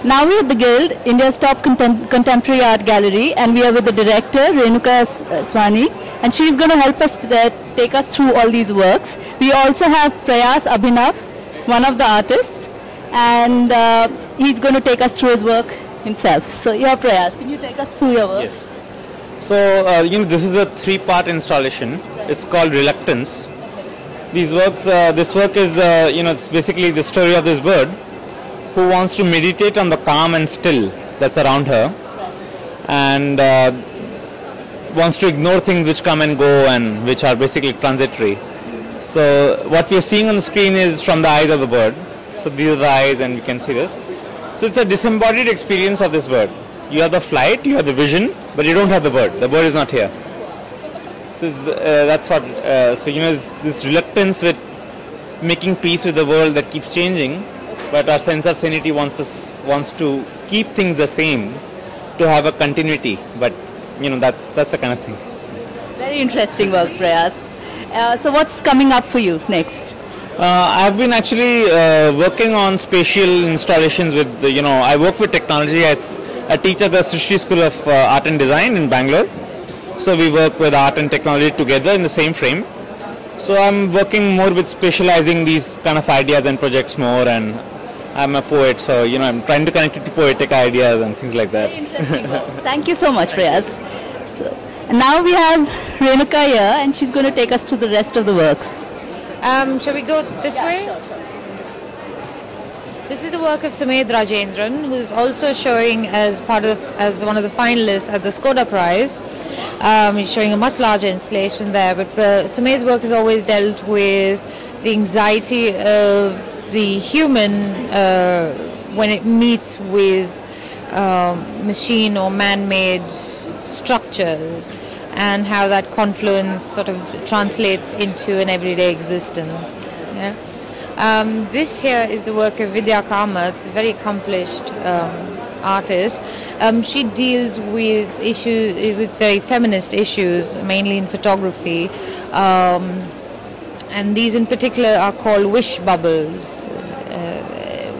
Now we are at the Guild, India's top contemporary art gallery, and we are with the director, Renuka Swahney, and she is going to help us take us through all these works. We also have Prayas Abhinav, one of the artists, and he's going to take us through his work himself. So, yeah, Prayas, can you take us through your work? Yes. So, this is a three-part installation. It's called Reluctance. These works, this work is, it's basically the story of this bird who wants to meditate on the calm and still that's around her, and wants to ignore things which come and go and which are basically transitory. So what we are seeing on the screen is from the eyes of the bird. So these are the eyes, and you can see this. So it's a disembodied experience of this bird. You have the flight, you have the vision, but you don't have the bird. The bird is not here. So that's what. This reluctance with making peace with the world that keeps changing. But our sense of sanity wants to keep things the same, to have a continuity. But that's the kind of thing. Very interesting work, Prayas. So what's coming up for you next? I've been actually working on spatial installations with I work with technology as a teacher at the Srishti School of Art and Design in Bangalore. So we work with art and technology together in the same frame. So I'm working more with specializing these kind of ideas and projects more, and I'm a poet, so I'm trying to connect it to poetic ideas and things like that. Very interesting. Thank you so much, Prayas. So now we have Renuka here, and she's going to take us through the rest of the works. Shall we go this way? Sure. This is the work of Sumed Rajendran, who's also showing as one of the finalists at the Skoda Prize. He's showing a much larger installation there, but Sumed's work has always dealt with the anxiety of the human when it meets with machine or man-made structures, and how that confluence sort of translates into an everyday existence. Yeah? This here is the work of Vidya Kamath, a very accomplished artist. She deals with very feminist issues, mainly in photography. And these in particular are called wish bubbles,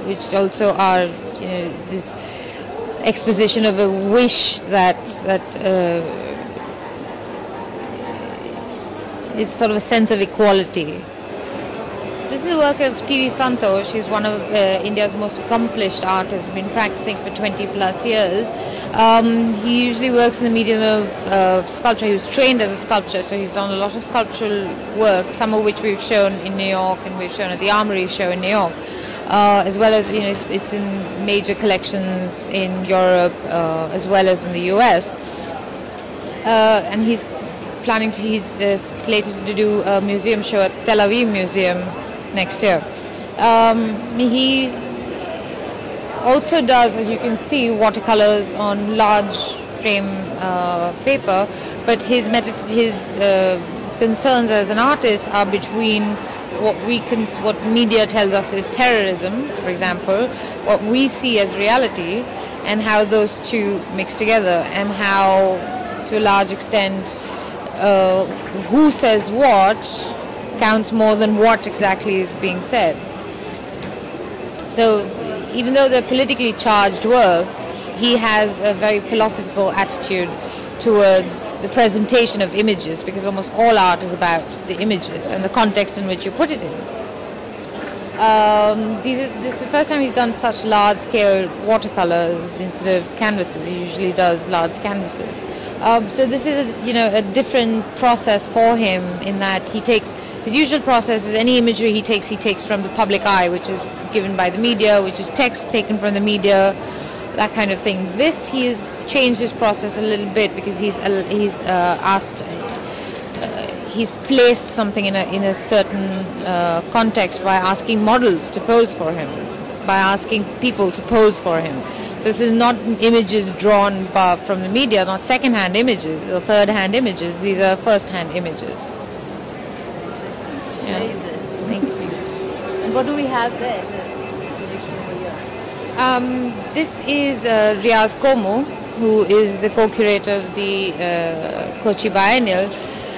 which also are this exposition of a wish that is sort of a sense of equality. This is the work of T.V. Santosh. She's one of India's most accomplished artists, been practicing for 20 plus years. He usually works in the medium of sculpture. He was trained as a sculptor, so he's done a lot of sculptural work, some of which we've shown in New York and we've shown at the Armory show in New York, as well as it's in major collections in Europe as well as in the US. And he's slated to do a museum show at the Tel Aviv Museum next year. He also does, as you can see, watercolors on large frame paper, but his concerns as an artist are between what media tells us is terrorism, for example, what we see as reality, and how those two mix together, and how, to a large extent, who says what counts more than what exactly is being said. So even though they're politically charged work, he has a very philosophical attitude towards the presentation of images, because almost all art is about the images and the context in which you put it in. This is the first time he's done such large-scale watercolors instead of canvases. He usually does large canvases. So this is a different process for him, in that he takes his usual process is any imagery he takes from the public eye, which is given by the media, which is text taken from the media, that kind of thing. This, he's changed his process a little bit, because he's placed something in a certain context by asking models to pose for him, by asking people to pose for him. So this is not images drawn from the media, not second-hand images or third-hand images. These are first-hand images. Interesting. Yeah. Very interesting. Thank you. And what do we have there? The installation over here. This is Riaz Komu, who is the co-curator of the Kochi Biennial.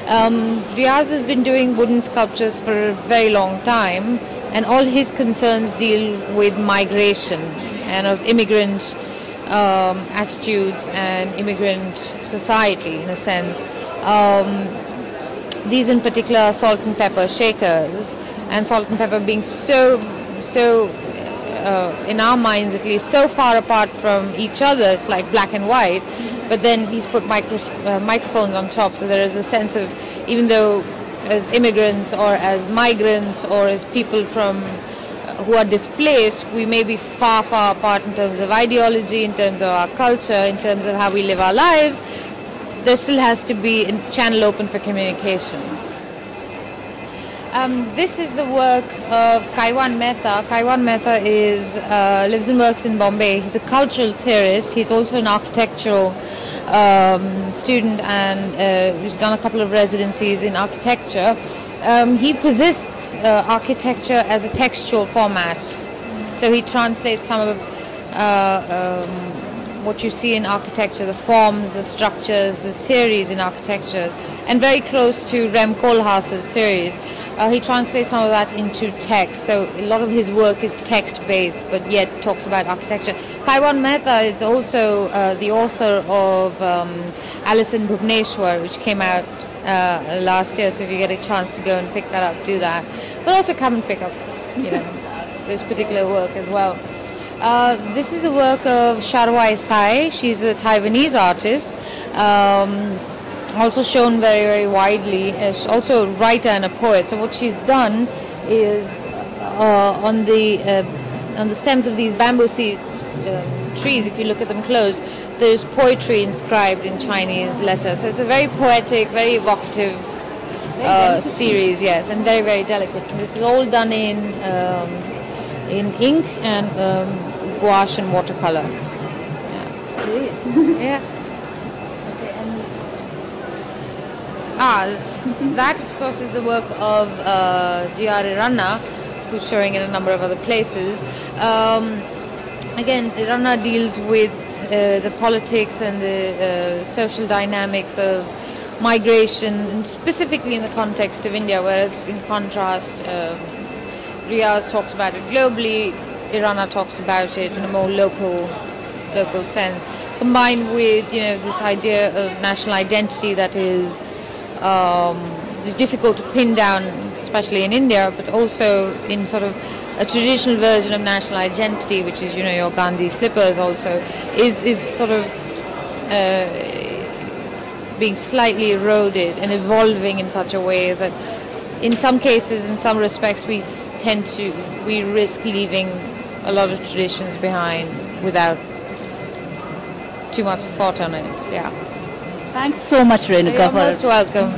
Riaz has been doing wooden sculptures for a very long time, and all his concerns deal with migration and of immigrant attitudes and immigrant society, in a sense. These in particular are salt and pepper shakers, and salt and pepper being so in our minds at least, so far apart from each other, it's like black and white, but then he's put microphones on top, so there is a sense of, even though as immigrants or as migrants or as people from who are displaced, we may be far apart in terms of ideology, in terms of our culture, in terms of how we live our lives, there still has to be a channel open for communication. This is the work of Kaiwan Mehta. Kaiwan Mehta lives and works in Bombay. He's a cultural theorist. He's also an architectural student, and he's done a couple of residencies in architecture. He persists architecture as a textual format. So he translates some of what you see in architecture, the forms, the structures, the theories in architecture, and very close to Rem Koolhaas's theories. He translates some of that into text, so a lot of his work is text-based, but yet talks about architecture. Kaiwan Mehta is also the author of Alice in Bhubaneswar, which came out last year, so if you get a chance to go and pick that up, do that. But also come and pick up, this particular work as well. This is the work of Sharwai Thai. She's a Taiwanese artist. Also shown very widely. She's also a writer and a poet. So what she's done is on the stems of these bamboo trees, if you look at them close, there's poetry inscribed in Chinese letters. So it's a very poetic, very evocative series, yes, and very delicate. And this is all done in ink and gouache and watercolor. Yeah, it's great. Yeah. That of course is the work of G.R. Iranna, who's showing in a number of other places. Again, Iranna deals with the politics and the social dynamics of migration, and specifically in the context of India, whereas in contrast, Riaz talks about it globally, Iranna talks about it in a more local sense, combined with this idea of national identity that is difficult to pin down, especially in India, but also in sort of a traditional version of national identity, which is your Gandhi slippers also, is sort of being slightly eroded and evolving in such a way that in some cases, in some respects, we risk leaving a lot of traditions behind without too much thought on it. Yeah. Thanks so much, Renuka. You're most welcome.